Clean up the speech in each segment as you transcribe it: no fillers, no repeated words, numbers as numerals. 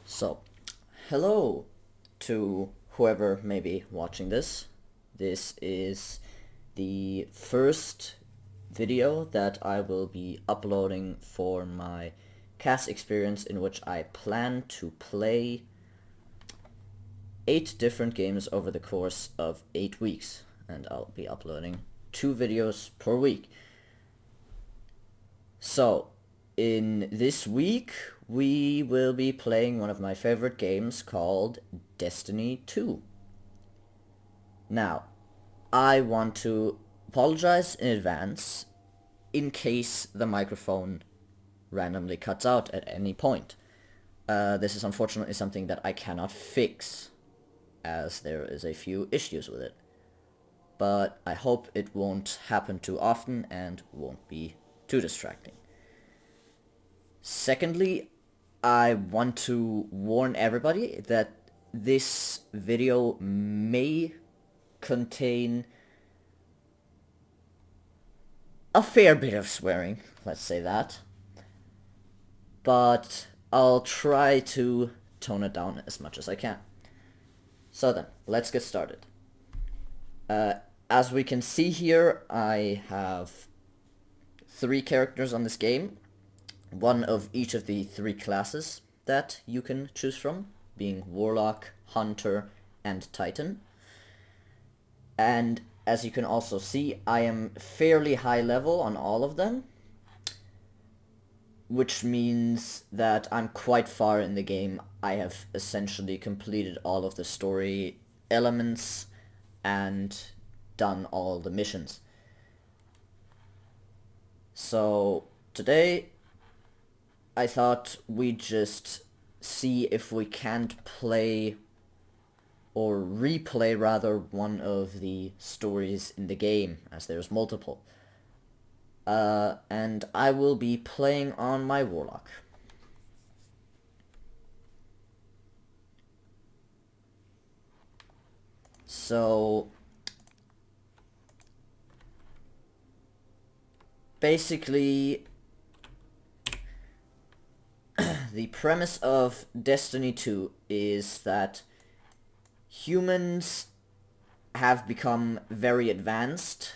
So, hello to whoever may be watching this. This is the first video that I will be uploading for my cast experience, in which I plan to play 8 different games over the course of 8 weeks, and I'll be uploading 2 videos per week. So, in this week, we will be playing one of my favorite games called Destiny 2. Now, I want to apologize in advance in case the microphone randomly cuts out at any point. This is unfortunately something that I cannot fix, as there is a few issues with it. But I hope it won't happen too often and won't be too distracting. Secondly, I want to warn everybody that this video may contain a fair bit of swearing, let's say that. But I'll try to tone it down as much as I can. So then, let's get started. As we can see here, I have 3 characters on this game. One of each of the 3 classes that you can choose from, being Warlock, Hunter, and Titan. And as you can also see, I am fairly high level on all of them, which means that I'm quite far in the game. I have essentially completed all of the story elements and done all the missions. So today I thought we'd just see if we can't play, or replay rather, one of the stories in the game, as there's multiple. And I will be playing on my Warlock. So, basically, the premise of Destiny 2 is that humans have become very advanced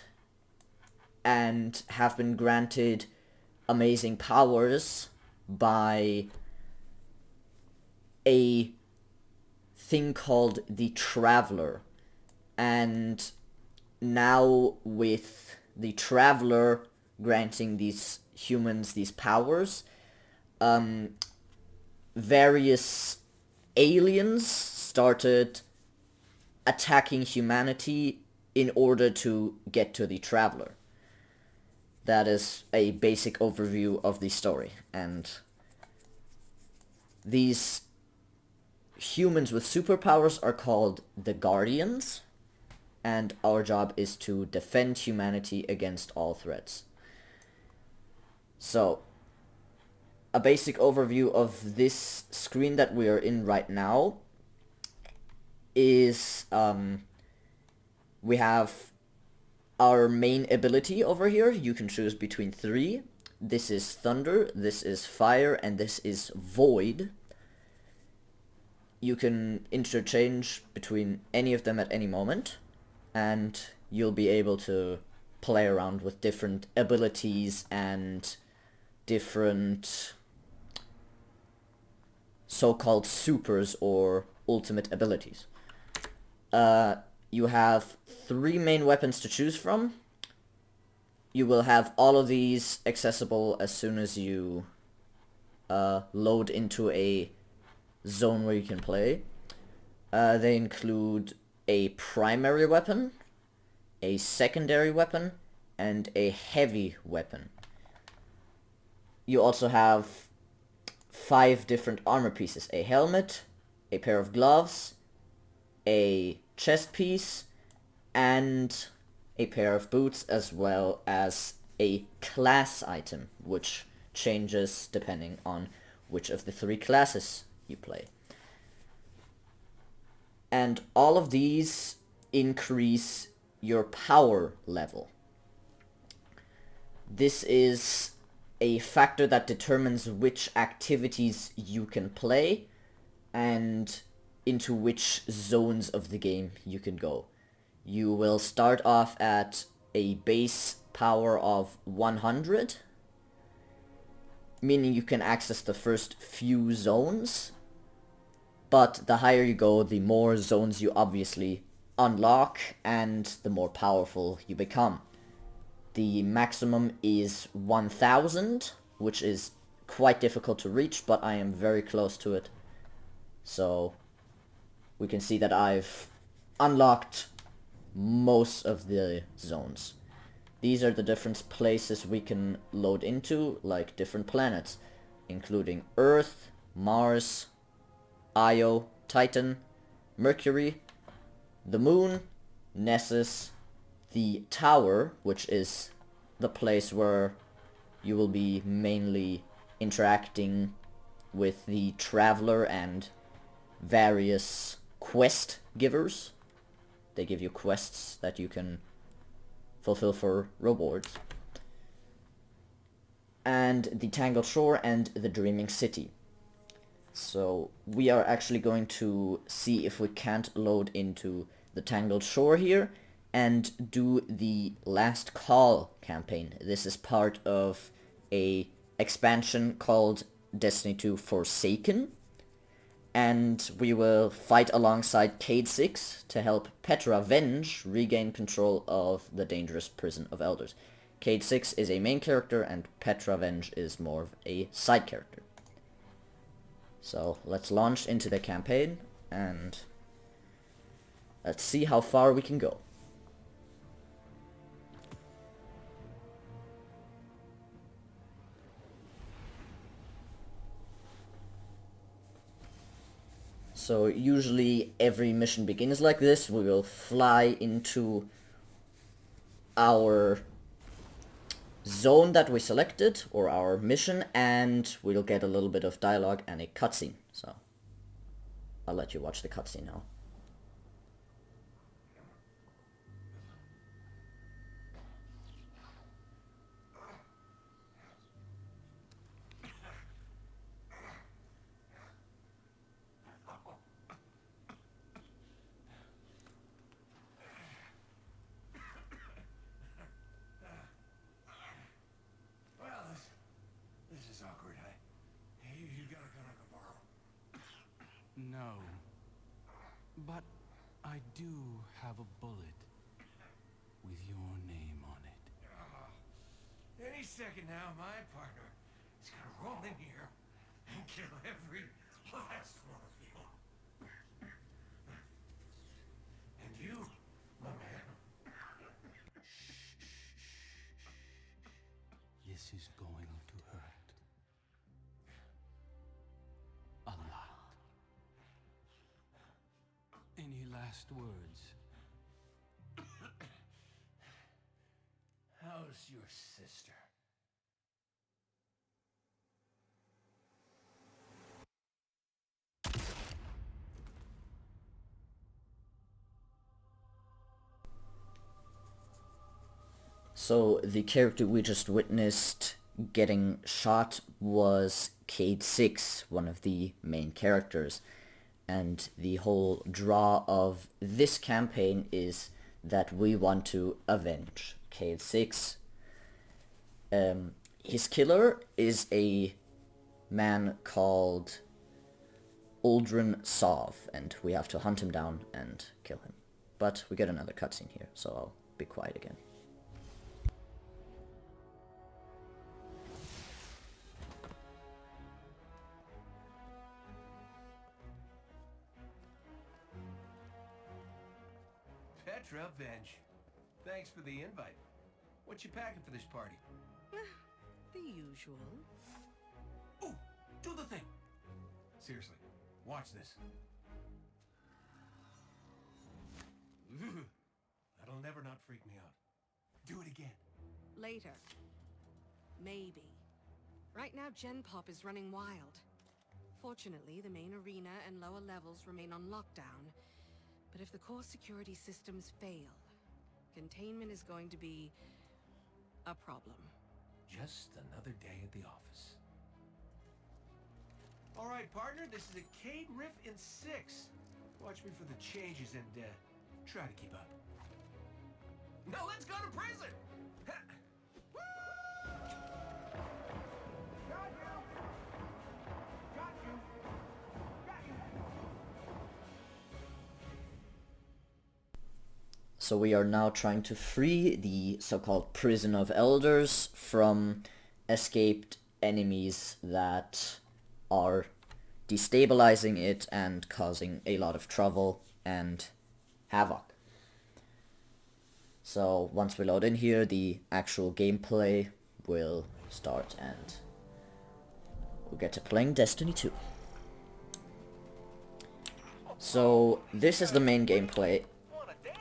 and have been granted amazing powers by a thing called the Traveler. And now, with the Traveler granting these humans these powers, various aliens started attacking humanity in order to get to the Traveler. That is a basic overview of the story, and these humans with superpowers are called the Guardians, and our job is to defend humanity against all threats. So, a basic overview of this screen that we are in right now is, we have our main ability over here. You can choose between 3. This is Thunder, this is Fire, and this is Void. You can interchange between any of them at any moment, and you'll be able to play around with different abilities and different so-called supers or ultimate abilities. You have 3 main weapons to choose from. You will have all of these accessible as soon as you load into a zone where you can play. They include a primary weapon, a secondary weapon, and a heavy weapon. You also have 5 different armor pieces: a helmet, a pair of gloves, a chest piece, and a pair of boots, as well as a class item, which changes depending on which of the 3 classes you play. And all of these increase your power level. This is a factor that determines which activities you can play, and into which zones of the game you can go. You will start off at a base power of 100, meaning you can access the first few zones, but the higher you go, the more zones you obviously unlock and the more powerful you become. The maximum is 1000, which is quite difficult to reach, but I am very close to it. So we can see that I've unlocked most of the zones. These are the different places we can load into, like different planets, including Earth, Mars, Io, Titan, Mercury, the Moon, Nessus, the Tower, which is the place where you will be mainly interacting with the Traveler and various quest givers. They give you quests that you can fulfill for rewards. And the Tangled Shore and the Dreaming City. So we are actually going to see if we can't load into the Tangled Shore here and do the Last Call campaign. This is part of a expansion called Destiny 2 Forsaken, and we will fight alongside Cade 6 to help Petra Venge regain control of the dangerous prison of elders. Cade 6 is a main character and Petra Venge is more of a side character. So let's launch into the campaign and let's see how far we can go. So usually every mission begins like this. We will fly into our zone that we selected, or our mission, and we'll get a little bit of dialogue and a cutscene. So I'll let you watch the cutscene now. No. But I do have a bullet with your name on it. Any second now, my partner is gonna roll in here and kill every last one of you. And you, my man. This is going to hurt. A lot. Any last words? How's your sister? So the character we just witnessed getting shot was Cade 6, one of the main characters. And the whole draw of this campaign is that we want to avenge Cade 6. His killer is a man called Uldren Sov, and we have to hunt him down and kill him. But we get another cutscene here, so I'll be quiet again. Petra Venge. Thanks for the invite. What you packing for this party? The usual. Ooh, do the thing. Seriously, watch this. That'll never not freak me out. Do it again. Later. Maybe. Right now, Gen Pop is running wild. Fortunately, the main arena and lower levels remain on lockdown. But if the core security systems fail, containment is going to be a problem. Just another day at the office. All right, partner, this is a Cade riff in 6. Watch me for the changes and try to keep up. Now let's go to prison! Ha! Woo! Got you! Got you! Got you! So we are now trying to free the so-called Prison of Elders from escaped enemies that are destabilizing it and causing a lot of trouble and havoc. So once we load in here, the actual gameplay will start and we'll get to playing Destiny 2. So this is the main gameplay.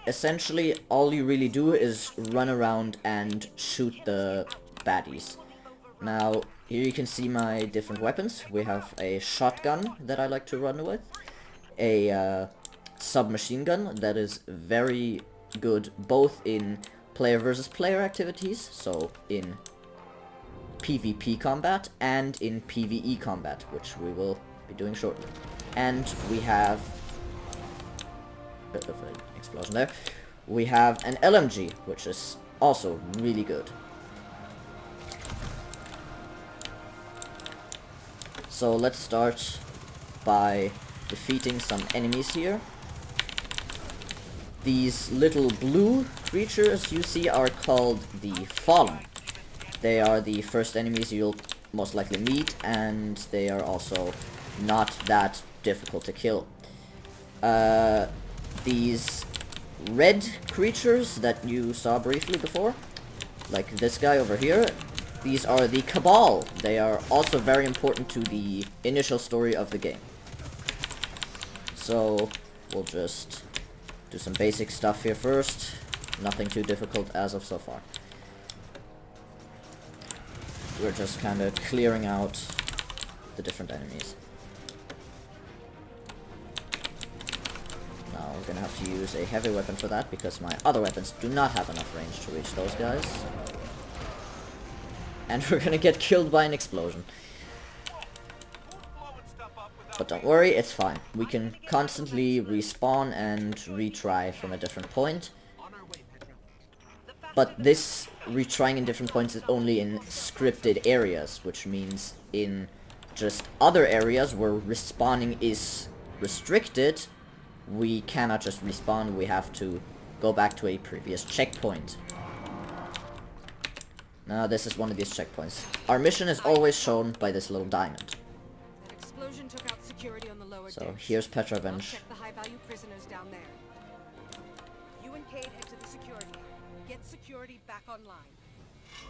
Essentially, all you really do is run around and shoot the baddies. Now, here you can see my different weapons. We have a shotgun that I like to run with, a submachine gun that is very good both in player versus player activities, so in PvP combat, and in PvE combat, which we will be doing shortly. And we have bit of an explosion there. We have an LMG, which is also really good. So let's start by defeating some enemies here. These little blue creatures you see are called the Fallen. They are the first enemies you'll most likely meet, and they are also not that difficult to kill. These red creatures that you saw briefly before, like this guy over here, these are the Cabal. They are also very important to the initial story of the game. So we'll just do some basic stuff here first. Nothing too difficult as of so far. We're just kind of clearing out the different enemies. Now we're gonna have to use a heavy weapon for that because my other weapons do not have enough range to reach those guys. And we're gonna get killed by an explosion. But don't worry, it's fine. We can constantly respawn and retry from a different point. But this retrying in different points is only in scripted areas, which means in just other areas where respawning is restricted, we cannot just respawn, we have to go back to a previous checkpoint. Now this is one of these checkpoints. Our mission is always shown by this little diamond. That explosion took out security on the lower So decks. here's I'll Petrovenge, check the high-value prisoners down there. You and Cade head to the security. Get security back online.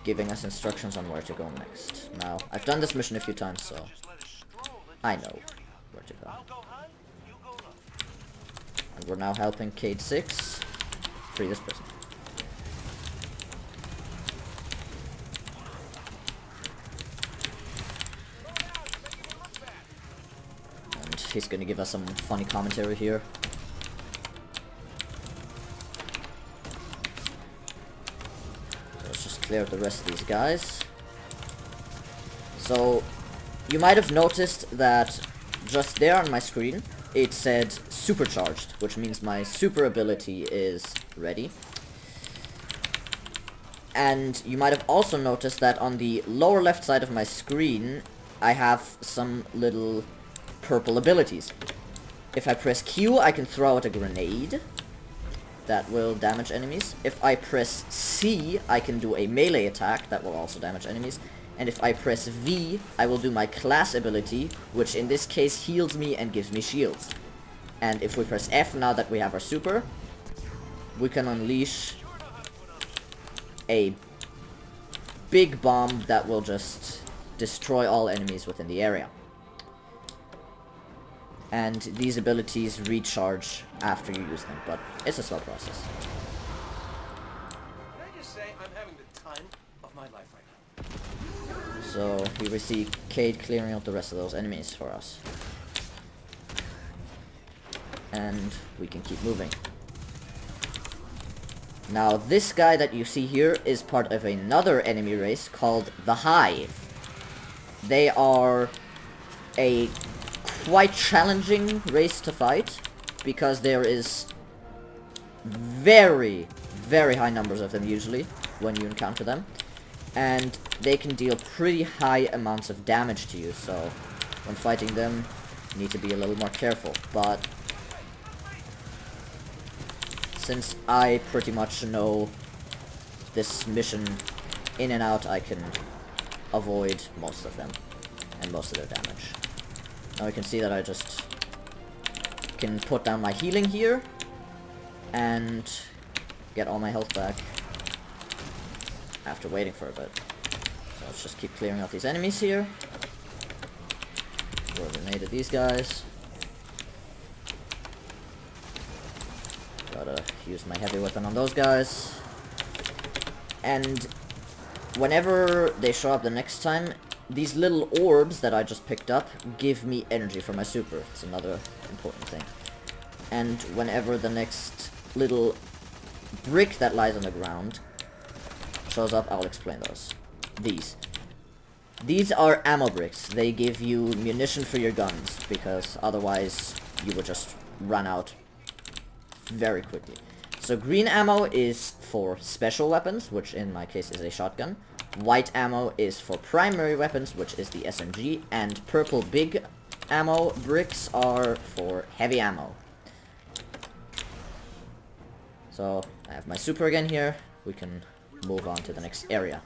giving us instructions on where to go next. Now, I've done this mission a few times, so I know where to go. And we're now helping Cade 6 free this prison. And he's gonna give us some funny commentary here. Let's just clear out the rest of these guys. So, you might have noticed that just there on my screen, it said supercharged, which means my super ability is ready. And you might have also noticed that on the lower left side of my screen, I have some little purple abilities. If I press Q, I can throw out a grenade that will damage enemies. If I press C, I can do a melee attack that will also damage enemies. And if I press V, I will do my class ability, which in this case heals me and gives me shields. And if we press F, now that we have our super, we can unleash a big bomb that will just destroy all enemies within the area. And these abilities recharge after you use them, but it's a slow process. Can I just say I'm having the time of my life right now? So here we see Cade clearing out the rest of those enemies for us. And we can keep moving. Now this guy that you see here is part of another enemy race called the Hive. They are a quite challenging race to fight, because there is very, very high numbers of them usually when you encounter them, and they can deal pretty high amounts of damage to you, so when fighting them you need to be a little more careful. But since I pretty much know this mission in and out, I can avoid most of them and most of their damage. Now you can see that I just can put down my healing here and get all my health back after waiting for a bit. So let's just keep clearing out these enemies here. Throw a grenade at these guys. Gotta use my heavy weapon on those guys. And whenever they show up the next time, these little orbs that I just picked up give me energy for my super. It's another important thing. And whenever the next little brick that lies on the ground shows up, I'll explain those. These are ammo bricks. They give you munition for your guns, because otherwise you would just run out very quickly. So green ammo is for special weapons, which in my case is a shotgun. White ammo is for primary weapons, which is the SMG. And purple big ammo bricks are for heavy ammo. So I have my super again here. We can move on to the next area.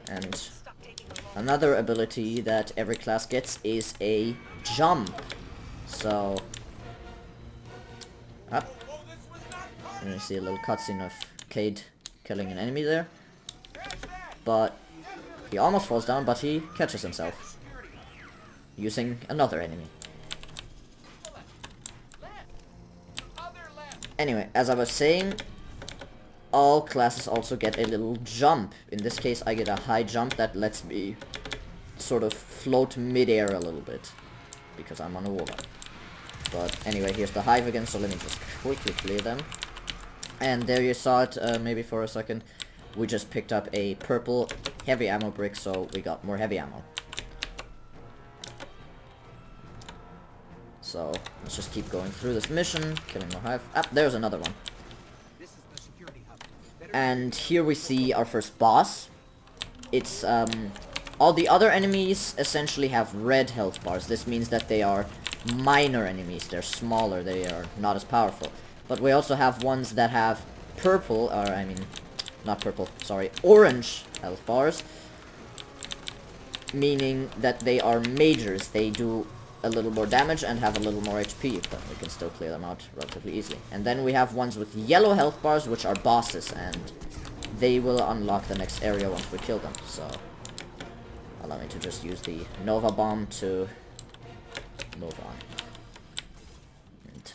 And another ability that every class gets is a jump. So up. And you see a little cutscene of Cade killing an enemy there. But he almost falls down, but he catches himself using another enemy. Anyway, as I was saying, all classes also get a little jump. In this case, I get a high jump that lets me sort of float mid-air a little bit, because I'm on a warlock. But anyway, here's the hive again, so let me just quickly clear them. And there you saw it, maybe for a second. We just picked up a purple heavy ammo brick, so we got more heavy ammo. So let's just keep going through this mission, killing more hive. Ah, there's another one. And here we see our first boss. It's, all the other enemies essentially have red health bars. This means that they are minor enemies. They're smaller, they are not as powerful. But we also have ones that have purple, or I mean, not purple, sorry, orange health bars. Meaning that they are majors. They do a little more damage and have a little more HP, but we can still clear them out relatively easily. And then we have ones with yellow health bars, which are bosses, and they will unlock the next area once we kill them. So allow me to just use the Nova Bomb to move on. And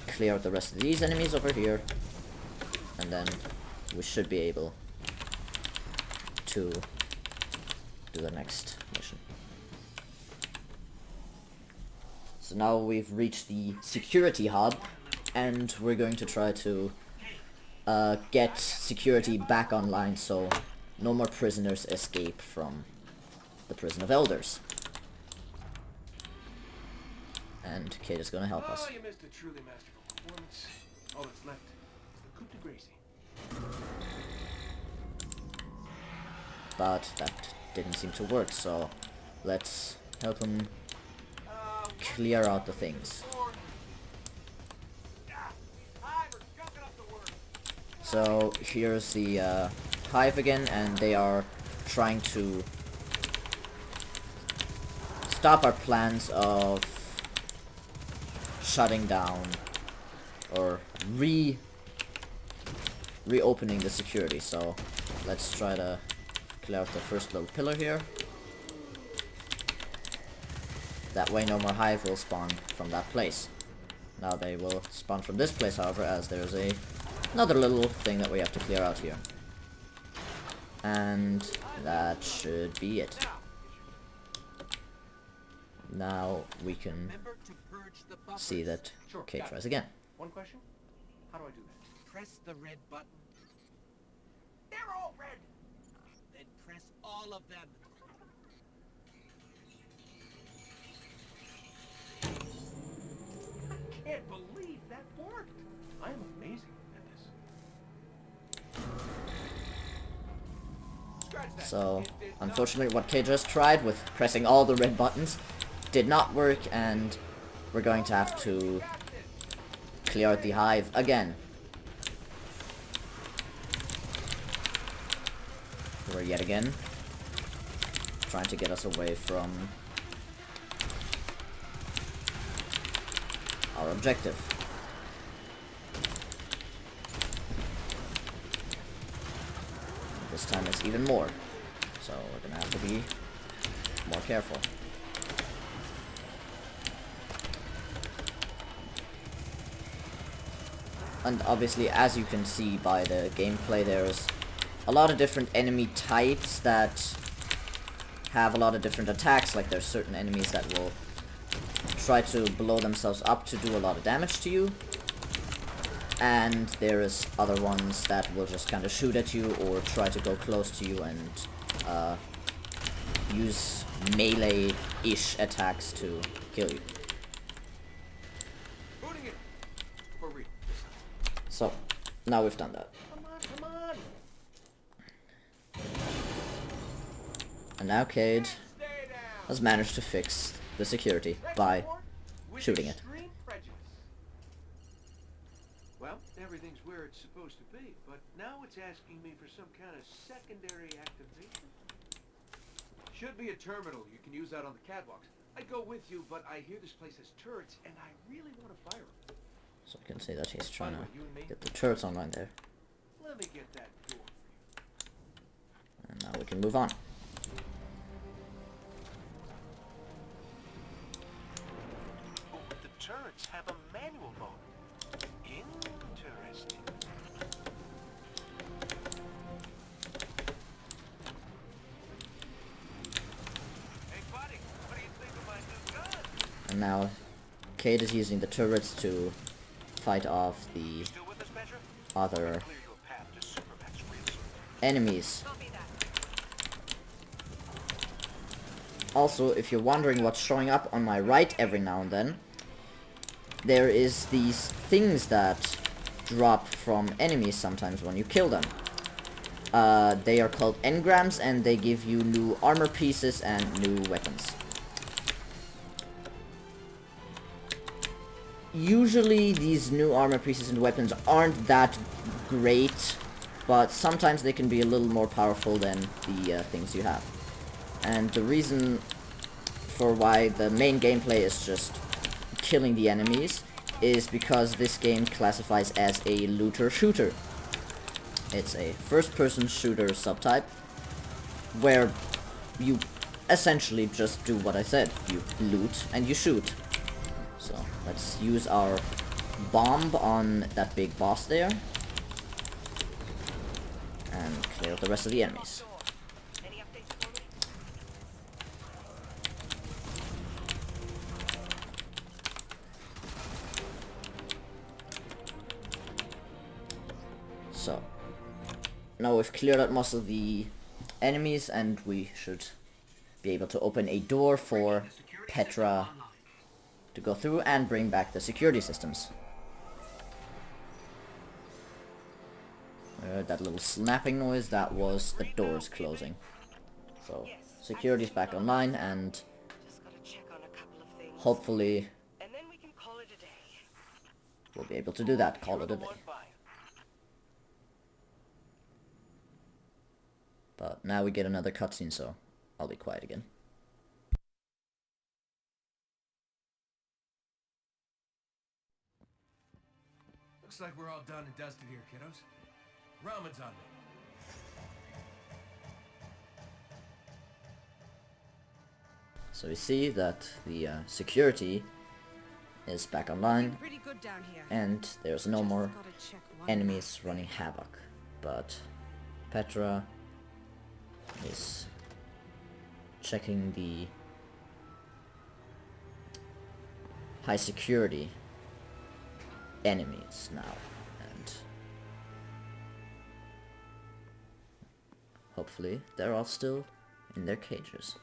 clear out the rest of these enemies over here. And then we should be able to do the next mission. So now we've reached the security hub, and we're going to try to get security back online so no more prisoners escape from the prison of elders. And Cade is going to help us. Oh, you missed a truly masterful performance. All that's left is the coup de grace. But that didn't seem to work, so let's help him clear out the things. So here's the hive again, and they are trying to stop our plans of shutting down or reopening the security. So let's try to clear out the first little pillar here. That way no more hive will spawn from that place. Now they will spawn from this place, however, as there's another little thing that we have to clear out here. And that should be it. Now we can see that Cade tries again. One question? How do I do that? Press the red button. They're all red! Then press all of them. can't believe that worked. I am amazing at this. Scratch that. So, It did not unfortunately, what Kay just tried with pressing all the red buttons did not work, and we're going to have to clear out the hive again. We're yet again trying to get us away from our objective. This time it's even more, so we're gonna have to be more careful. And obviously, as you can see by the gameplay, there's a lot of different enemy types that have a lot of different attacks. Like, there's certain enemies that will try to blow themselves up to do a lot of damage to you, and there's other ones that will just kind of shoot at you or try to go close to you and use melee-ish attacks to kill you. Booting it. For real. So, now we've done that. Come on, come on. And now Cade Stay down. has managed to fix the security by With shooting it. extreme prejudice. Well, everything's where it's supposed to be, but now it's asking me for some kind of secondary activation. Should be a terminal. You can use that on the catwalks. I'd go with you, but I hear this place has turrets, and I really want to fire them. So you can see that he's trying By the way, you and me? to get the turrets online there. Let me get that door for you. And now we can move on. Oh, but the turrets have a manual mode. Interesting. Hey, buddy, what do you think of my new gun? And now Cade is using the turrets to fight off the Still with us, Petra? other Clear you a path to Supermax real soon. enemies. Copy that. Also, if you're wondering what's showing up on my right every now and then, there is these things that drop from enemies sometimes when you kill them. They are called engrams, and they give you new armor pieces and new weapons. Usually these new armor pieces and weapons aren't that great, but sometimes they can be a little more powerful than the things you have. And the reason for why the main gameplay is just killing the enemies is because this game classifies as a looter-shooter. It's a first-person shooter subtype, where you essentially just do what I said. You loot and you shoot. So, let's use our bomb on that big boss there, and clear out the rest of the enemies. Any updates for me? So, now we've cleared out most of the enemies, and we should be able to open a door for Petra to go through and bring back the security systems. That little snapping noise, that was the doors closing. So, security's back online, and Just gotta check on a couple of things. hopefully And then we can call it a day. we'll be able to do that, call it a day. But now we get another cutscene, so I'll be quiet again. Looks like we're all done and dusted here, kiddos. Ramen's on me. So we see that the security is back online, Pretty good down here. and there's no Just more gotta check one enemies running havoc. But Petra is checking the high security enemies now, and hopefully they're all still in their cages.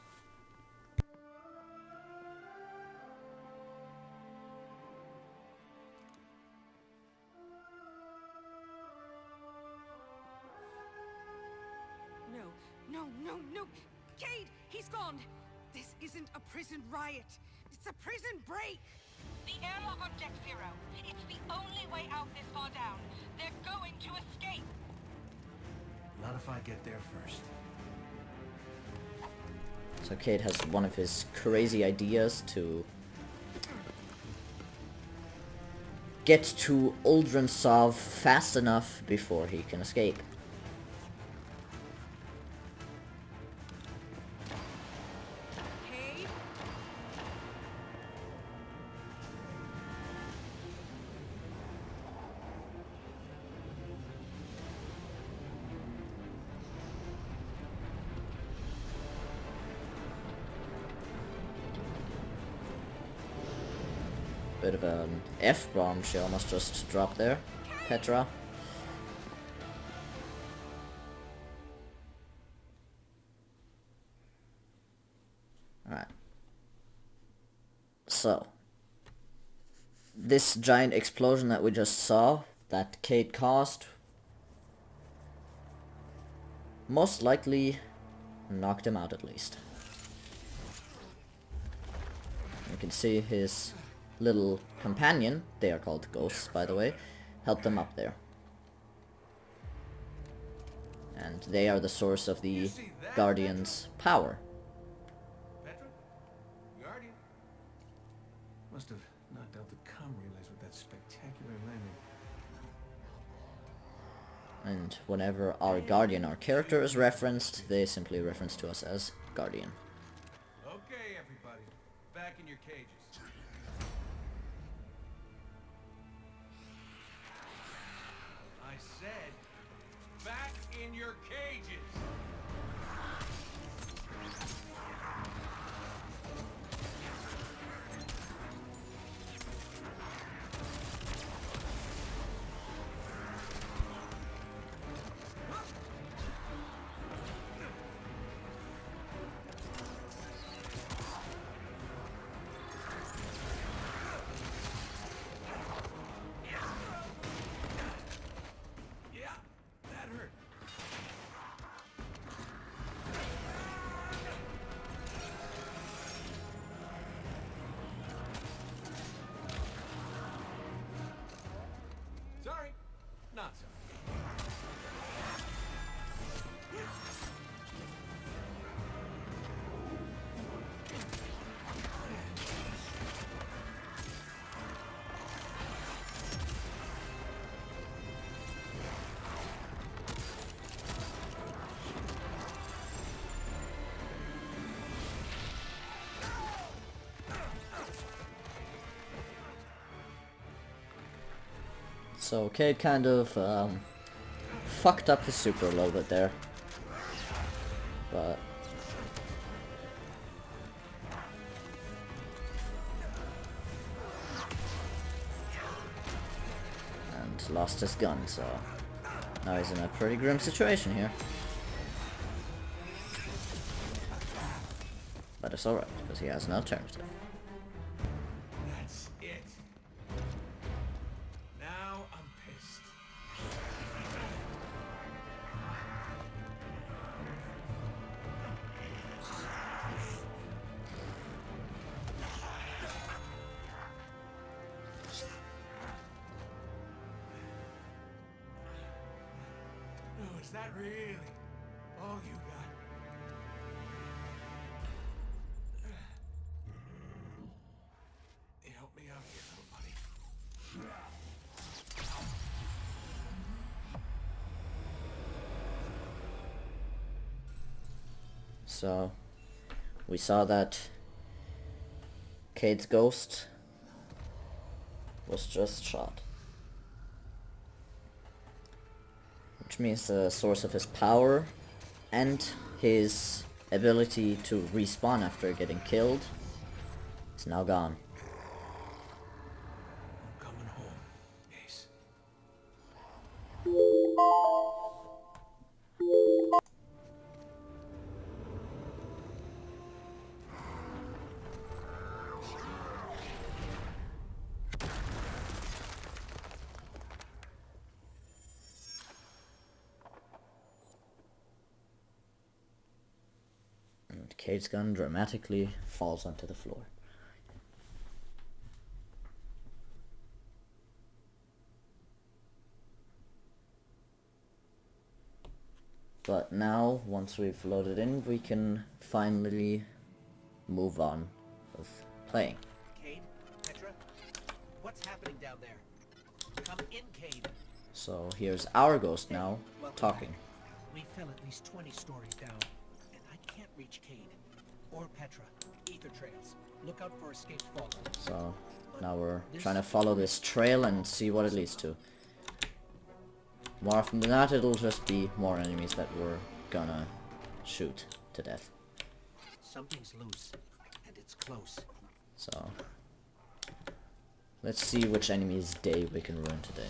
He's gone. This isn't a prison riot. It's a prison break. The airlock on Deck Zero. It's the only way out this far down. They're going to escape. Not if I get there first. So Cade has one of his crazy ideas to get to Uldrensov fast enough before he can escape. Cade? Bit of an F-bomb she almost just dropped there, Petra. Alright. So, this giant explosion that we just saw, that Cade caused, most likely knocked him out at least. You can see his little companion, they are called ghosts by the way, helped them up there. And they are the source of the Guardian's power. Petra? Guardian? Must have knocked out the comm relays with that spectacular landing. And whenever our Guardian, our character, is referenced, they simply reference to us as Guardian. Okay, everybody. Back in your cages. I said, back in your cages! Yeah, that hurt. Sorry, not sorry. So Cade kind of fucked up his super a little bit there. But and lost his gun, so now he's in a pretty grim situation here. But it's alright, because he has an alternative. That's it. Now I'm pissed. Oh, is that really all you got? You help me out here, little buddy. So we saw that Cade's ghost was just shot. Which means the source of his power and his ability to respawn after getting killed is now gone. I'm coming home, Ace. And Kate's gun dramatically falls onto the floor. But now, once we've loaded in, we can finally move on with playing. Cade? Petra? What's happening down there? Come in, Cade. So here's our ghost now, Welcome talking. back. We fell at least 20 stories down, and I can't reach Cade. Or Petra. Ether trails. Look out for escaped Fallen. So now we're trying to follow this trail and see what it leads to. More often than not, it'll just be more enemies that we're gonna shoot to death. Something's loose, and it's close. So let's see which enemy's day we can ruin today.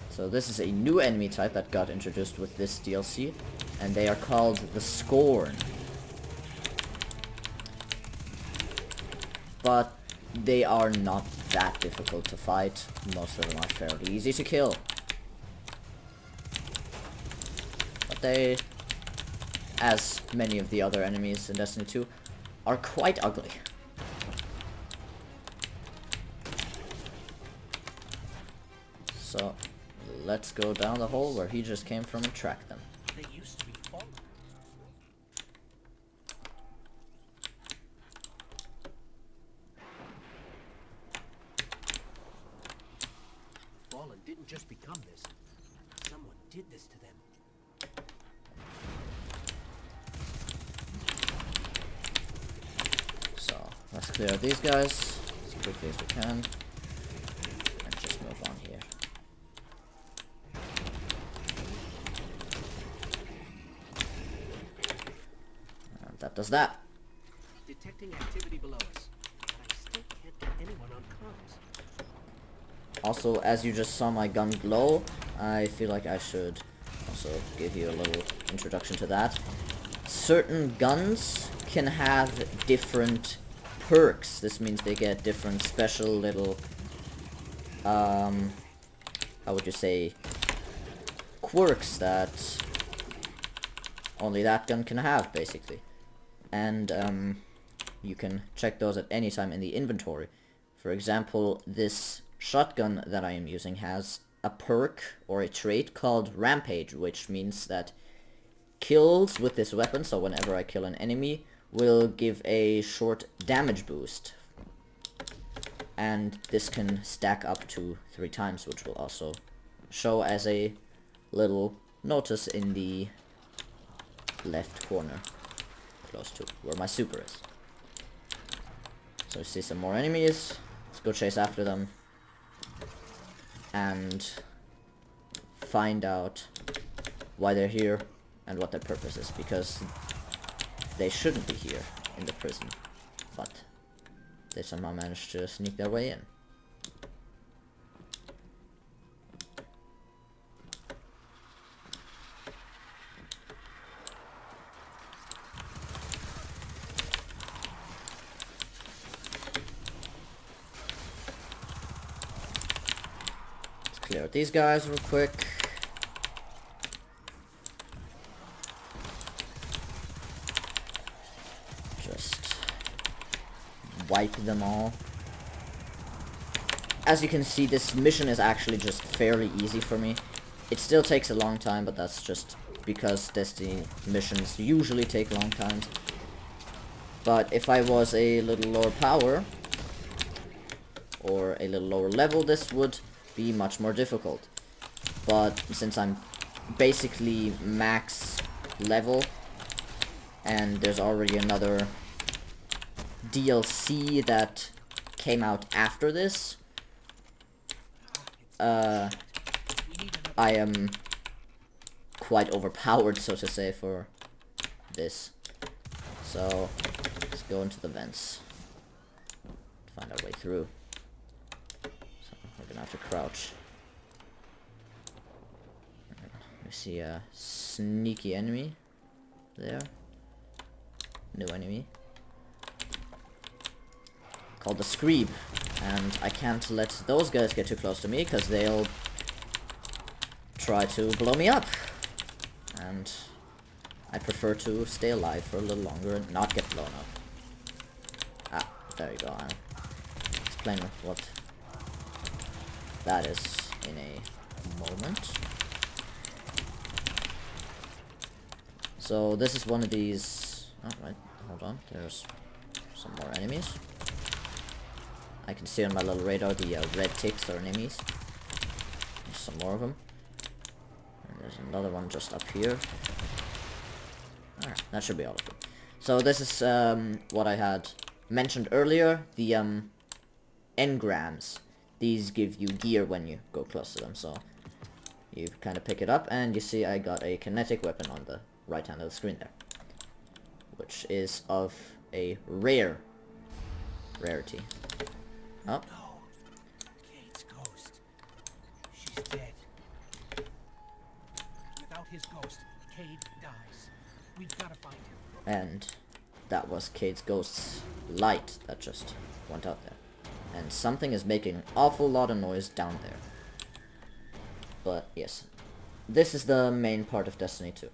So this is a new enemy type that got introduced with this DLC, and they are called the Scorn. But they are not that difficult to fight. Most of them are fairly easy to kill. But they, as many of the other enemies in Destiny 2, are quite ugly. So let's go down the hole where he just came from and track them. They used to be Fallen. Fallen didn't just become this. Someone did this to them. So let's clear out these guys as quickly as we can and just move on here. And that does that. Detecting activity below us. But I still can't get anyone on comms. Also, as you just saw my gun glow, I feel like I should also give you a little introduction to that. Certain guns can have different perks. This means they get different special little, how would you say, quirks that only that gun can have, basically. And you can check those at any time in the inventory. For example, this shotgun that I am using has a perk or a trait called Rampage, which means that kills with this weapon, so whenever I kill an enemy, will give a short damage boost. And this can stack up to 3 times, which will also show as a little notice in the left corner, close to where my super is. So we see some more enemies. Let's go chase after them and find out why they're here and what their purpose is, because they shouldn't be here in the prison, but they somehow managed to sneak their way in. Let's clear out these guys real quick. Just wipe them all. As you can see, this mission is actually just fairly easy for me. It still takes a long time, but that's just because Destiny missions usually take long times. But if I was a little lower power, or a little lower level, this would be much more difficult. But since I'm basically max level, and there's already another DLC that came out after this, I am quite overpowered, so to say, for this. So let's go into the vents, find our way through. So we're gonna have to crouch. We see a sneaky enemy there. New enemy called the Screeb, and I can't let those guys get too close to me because they'll try to blow me up, and I prefer to stay alive for a little longer and not get blown up. Ah, there you go. I'll explain what that is in a moment. So this is one of these... Alright, hold on. There's some more enemies. I can see on my little radar the red ticks are enemies. There's some more of them. And there's another one just up here. Alright, that should be all of them. So this is what I had mentioned earlier, the engrams. These give you gear when you go close to them, so you kind of pick it up, and you see I got a kinetic weapon on the right hand of the screen there, which is of a rarity. Oh. No. Kate's ghost. She's dead. Without his ghost, Cade dies. We've got to find him. And that was Cade's ghost's light that just went out there. And something is making an awful lot of noise down there. But yes, this is the main part of Destiny 2.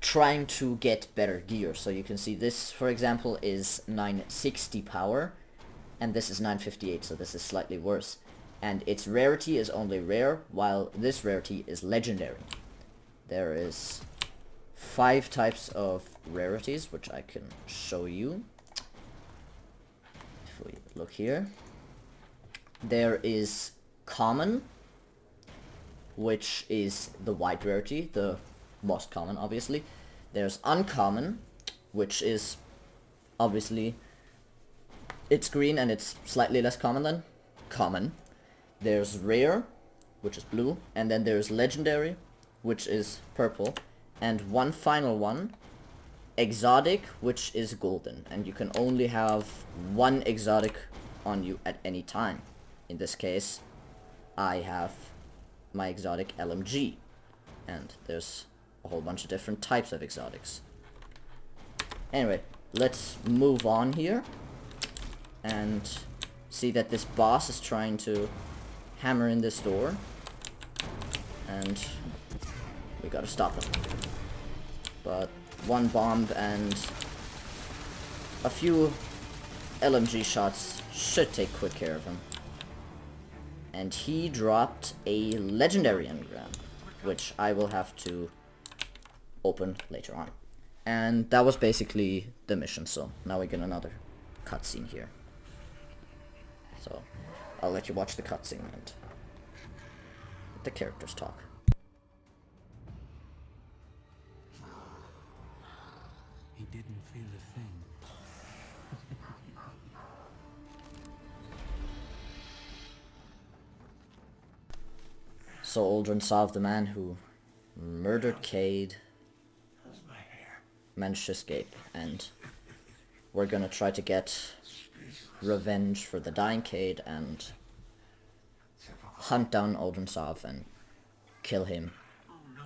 Trying to get better gear. So you can see this, for example, is 960 power. And this is 958, so this is slightly worse. And its rarity is only rare, while this rarity is legendary. There is 5 types of rarities, which I can show you. If we look here. There is common, which is the white rarity, the most common, obviously. There's uncommon, which is obviously... it's green and it's slightly less common than common. There's rare, which is blue, and then there's legendary, which is purple, and one final one, exotic, which is golden, and you can only have one exotic on you at any time. In this case, I have my exotic LMG, and there's a whole bunch of different types of exotics. Anyway, let's move on here and see that this boss is trying to hammer in this door, and we gotta stop him. But one bomb and a few LMG shots should take quick care of him. And he dropped a legendary engram, which I will have to open later on. And that was basically the mission, so now we get another cutscene here. So I'll let you watch the cutscene and let the characters talk. He didn't feel a thing. So Aldrin Sov, the man who murdered Cade, managed to escape, and we're gonna try to get revenge for the dying Cade and hunt down Aldrin Sov and kill him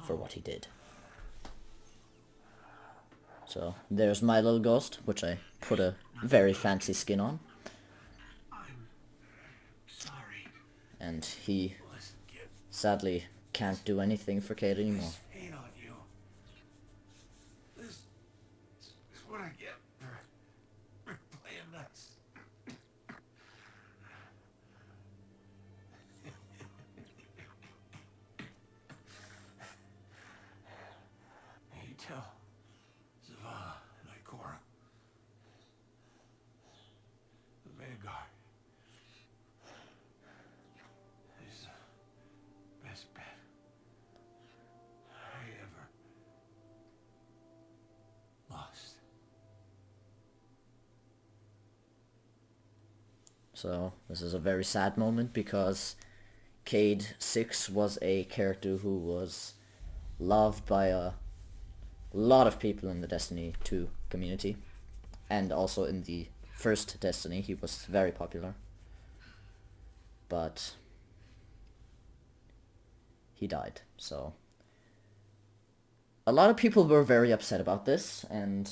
for what he did. So there's my little ghost, which I put a very fancy skin on. Sorry. And he sadly can't do anything for Cade anymore. Hate on you. This is what I get for playing nuts. You tell Zavala and Ikora. The Vanguard is the best bet I ever lost. So this is a very sad moment because Cade 6 was a character who was loved by a lot of people in the Destiny 2 community, and also in the first Destiny he was very popular. But he died, so a lot of people were very upset about this and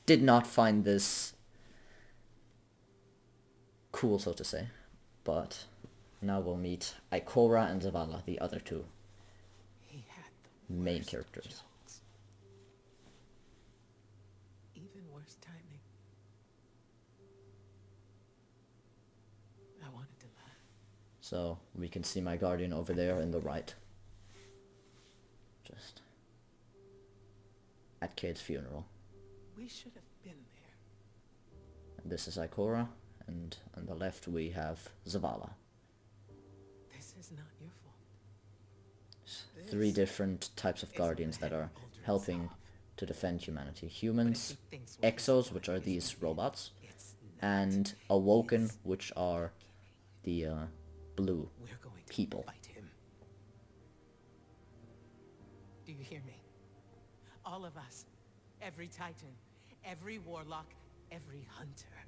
did not find this cool, so to say. But now we'll meet Ikora and Zavala, the other two He had the main worst characters. jokes. worst timing. I wanted to laugh. So we can see my guardian over there in the right. Just at Cade's funeral. We should have been there. And this is Ikora, and on the left we have Zavala. This is not your fault. Three different types of guardians that are helping to defend humanity. Humans, Exos, which are these robots, and Awoken, which are the blue We're going to people. fight him. Do you hear me? All of us. Every Titan. Every Warlock. Every Hunter.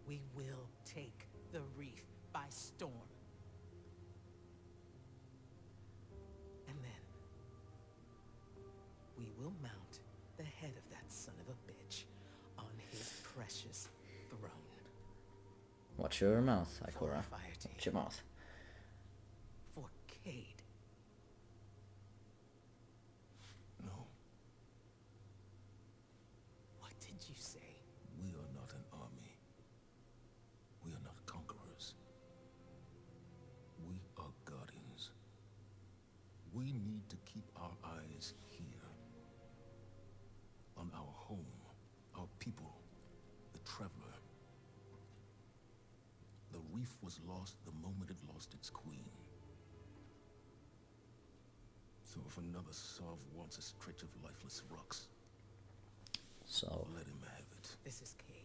We will take the Reef by storm. And then we will mount the head of that son of a bitch on his precious throne. Watch your mouth, For Ikora. our fire team. Watch your mouth. For Cade. No, What did you say? we are not an army. We are not conquerors. We are guardians. We need to keep our eyes here. On our home, our people, the traveler. The reef was lost the moment it lost its queen. So if another Sov wants a stretch of lifeless rocks, So let him have it. This is Cade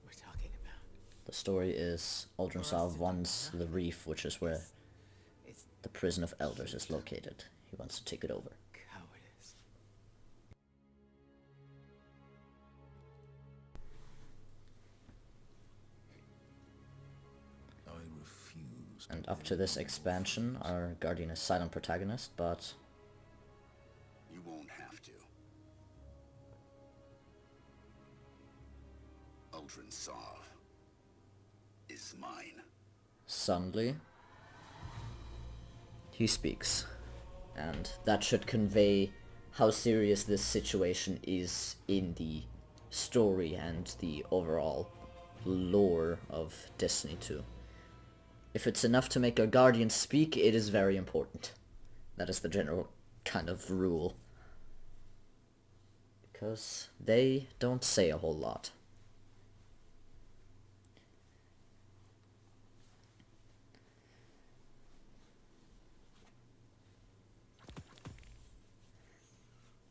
we're talking about. the story is Aldrin Salv wants the reef, which is where It's the prison of elders is located. He wants to take it over. cowardice. I refuse. And up to this expansion, our guardian is silent protagonist, but You won't have to. Aldrin Sov is mine. suddenly he speaks. And that should convey how serious this situation is in the story and the overall lore of Destiny 2. If it's enough to make a guardian speak, it is very important. That is the general kind of rule. Because they don't say a whole lot.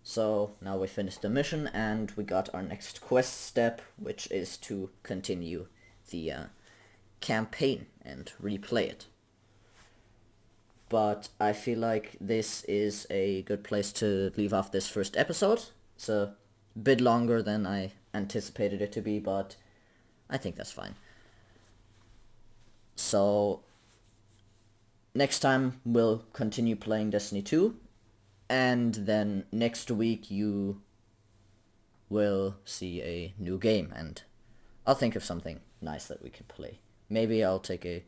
So now we finished the mission and we got our next quest step, which is to continue the campaign and replay it. But I feel like this is a good place to leave off this first episode. It's a bit longer than I anticipated it to be, but I think that's fine. So next time we'll continue playing Destiny 2. And then next week you will see a new game, and I'll think of something nice that we can play. Maybe I'll take a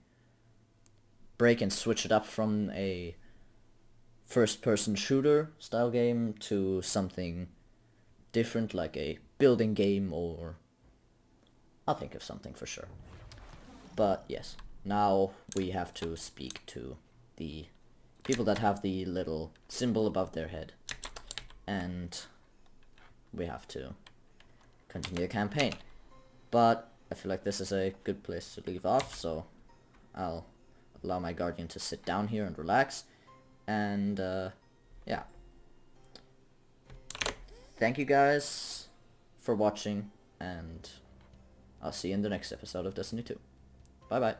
break and switch it up from a first-person shooter style game to something different, like a building game, or I'll think of something for sure. But yes, now we have to speak to the people that have the little symbol above their head, and we have to continue the campaign. But I feel like this is a good place to leave off, so I'll allow my guardian to sit down here and relax, and yeah. Thank you guys for watching, and I'll see you in the next episode of Destiny 2. Bye bye.